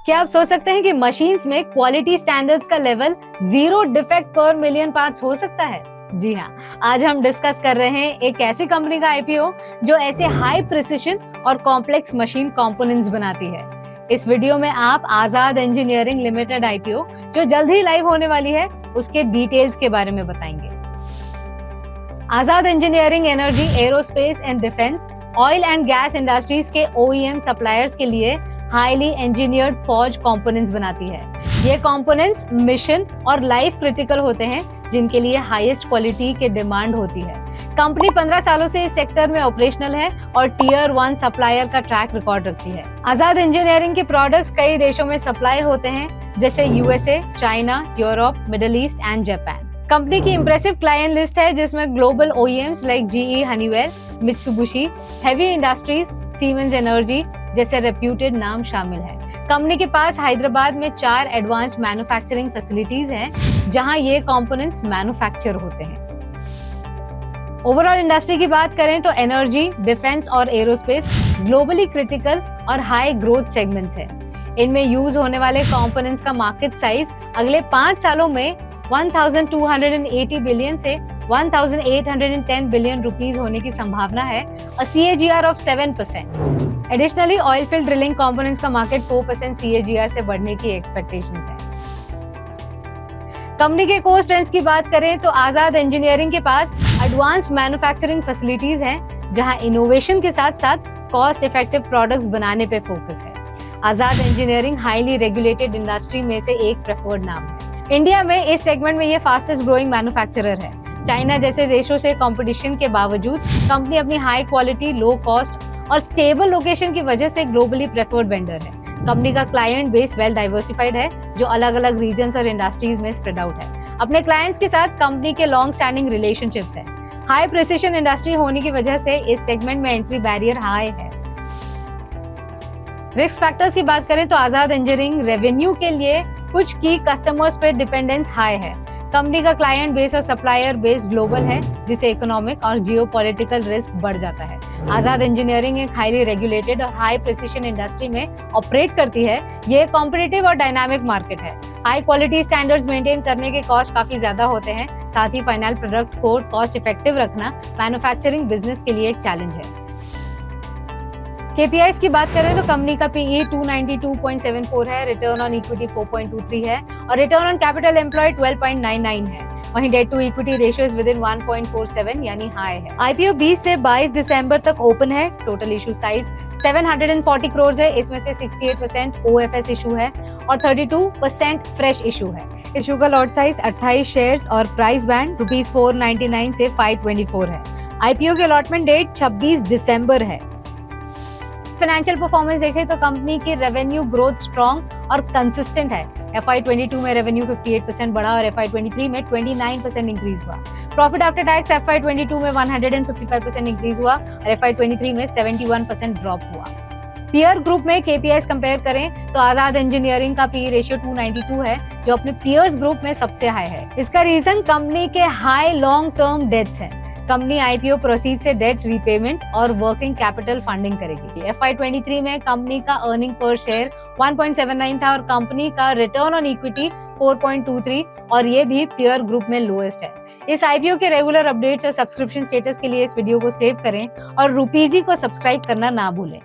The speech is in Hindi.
क्या आप सोच सकते हैं कि मशीन्स में क्वालिटी स्टैंडर्ड्स का लेवल 0 डिफेक्ट पर मिलियन पार्ट्स हो सकता है? जी हाँ, आज हम डिस्कस कर रहे हैं एक ऐसी कंपनी का आईपीओ जो ऐसे हाई प्रिसिशन और कॉम्प्लेक्स मशीन कंपोनेंट्स बनाती है। इस वीडियो में आप आजाद इंजीनियरिंग लिमिटेड आईपीओ जो जल्द ही लाइव होने वाली है उसके डिटेल्स के बारे में बताएंगे। Azad engineering energy, aerospace and defence, oil and gas industries के ओईएम सप्लायर्स के लिए हाईली इंजीनियर्ड फॉर्ज कंपोनेंट्स बनाती है। ये कंपोनेंट्स मिशन और लाइफ क्रिटिकल होते हैं जिनके लिए हाईएस्ट क्वालिटी के डिमांड होती है। कंपनी 15 सालों से इस सेक्टर में ऑपरेशनल है और टियर 1 सप्लायर का ट्रैक रिकॉर्ड रखती है। आजाद इंजीनियरिंग के प्रोडक्ट्स कई देशों में सप्लाई होते हैं जैसे USA, China, Europe, middle east and Japan. Company की इंप्रेसिव क्लाइंट लिस्ट है जिसमें global OEMs like GE, Honeywell, Mitsubishi, heavy industries, siemens energy जैसे रेप्यूटेड नाम शामिल है। कंपनी के पास हैदराबाद में 4 एडवांस मैन्युफैक्चरिंग फैसिलिटीज हैं जहां ये कंपोनेंट्स मैन्युफैक्चर होते हैं। ओवरऑल इंडस्ट्री की बात करें तो एनर्जी, डिफेंस और एरोस्पेस ग्लोबली क्रिटिकल और हाई ग्रोथ सेगमेंट्स है। इनमें यूज होने वाले कंपोनेंट्स का मार्केट साइज अगले 5 सालों में 1280 बिलियन से 1810 बिलियन रुपीस होने की संभावना है, और CAGR of 7%। Additionally oil field drilling components का मार्केट 4% CAGR से बढ़ने की एक्सपेक्टेशंस है। कंपनी के कोर स्ट्रेंथ्स की बात करें तो आजाद इंजीनियरिंग के पास एडवांस मैन्युफैक्चरिंग फैसिलिटीज हैं जहां इनोवेशन के साथ साथ कॉस्ट इफेक्टिव प्रोडक्ट्स बनाने पे फोकस है। आजाद इंजीनियरिंग हाईली रेगुलेटेड इंडस्ट्री में से एक प्रेफर्ड नाम है। इंडिया में इस सेगमेंट में ये फास्टेस्ट ग्रोइंग मैन्युफैक्चरर है। चाइना जैसे देशों से कंपटीशन के बावजूद कंपनी अपनी हाई क्वालिटी, लो कॉस्ट और स्टेबल लोकेशन की वजह से ग्लोबली प्रेफर्ड वेंडर है। कंपनी का क्लाइंट बेस वेल डाइवर्सिफाइड है जो अलग अलग रीजन्स और इंडस्ट्रीज में स्प्रेड आउट है। अपने क्लाइंट्स के साथ कंपनी के लॉन्ग स्टैंडिंग रिलेशनशिप्स है। हाई प्रिसिशन इंडस्ट्री होने की वजह से इस सेगमेंट में एंट्री बैरियर हाई है। रिस्क फैक्टर्स की बात करें तो आजाद इंजीनियरिंग रेवेन्यू के लिए कुछ की कस्टमर्स पे डिपेंडेंस हाई है। कंपनी का क्लाइंट बेस और सप्लायर बेस ग्लोबल है जिससे इकोनॉमिक और जियोपॉलिटिकल रिस्क बढ़ जाता है। आजाद इंजीनियरिंग एक हाईली रेगुलेटेड और हाई प्रिसिशन इंडस्ट्री में ऑपरेट करती है। ये कॉम्पिटिटिव और डायनामिक मार्केट है। हाई क्वालिटी स्टैंडर्ड्स मेंटेन करने के कॉस्ट काफी ज्यादा होते हैं। साथ ही फाइनल प्रोडक्ट को कॉस्ट इफेक्टिव रखना मैन्युफैक्चरिंग बिजनेस के लिए एक चैलेंज है। KPIs की बात करें तो कंपनी का PE 292.74 है, रिटर्न ऑन इक्विटी 4.23 है और रिटर्न ऑन कैपिटल एम्प्लॉयड 12.99 है। वहीं debt to equity ratio is within 1.47 यानी हाई है। आईपीओ 20 से 22 दिसंबर तक ओपन है। टोटल इशू साइज 740 करोड़ है। इसमें से 68% OFS इशू है और 32% फ्रेश इशू है। इशू का लॉट साइज 28 शेयर्स और प्राइस बैंड ₹499 से 524 है। आईपीओ के अलॉटमेंट डेट 26 दिसंबर है। फाइनेंशियल परफॉर्मेंस देखें तो कंपनी की रेवेन्यू ग्रोथ स्ट्रॉन्ग और कंसिस्टेंट है। FY22 में रेवेन्यू 58% बढ़ा और FY23 में 29% इंक्रीज हुआ। प्रॉफिट आफ्टर टैक्स FY22 में 155% इंक्रीज हुआ और FY23 में 71% ड्रॉप हुआ। पीयर ग्रुप में KPIs कंपेयर करें तो आजाद इंजीनियरिंग का PE रेशियो 292 है जो अपने पीयर्स ग्रुप में सबसे हाई है। इसका रीजन कंपनी के हाई लॉन्ग टर्म डेट्स है। कंपनी आईपीओ प्रोसीड से डेट रीपेमेंट और वर्किंग कैपिटल फंडिंग करेगी। FY23 में कंपनी का अर्निंग पर शेयर 1.79 था और कंपनी का रिटर्न ऑन इक्विटी 4.23 और ये भी पीयर ग्रुप में लोएस्ट है। इस आईपीओ के रेगुलर अपडेट्स और सब्सक्रिप्शन स्टेटस के लिए इस वीडियो को सेव करें और रुपीजी को सब्सक्राइब करना ना भूलें।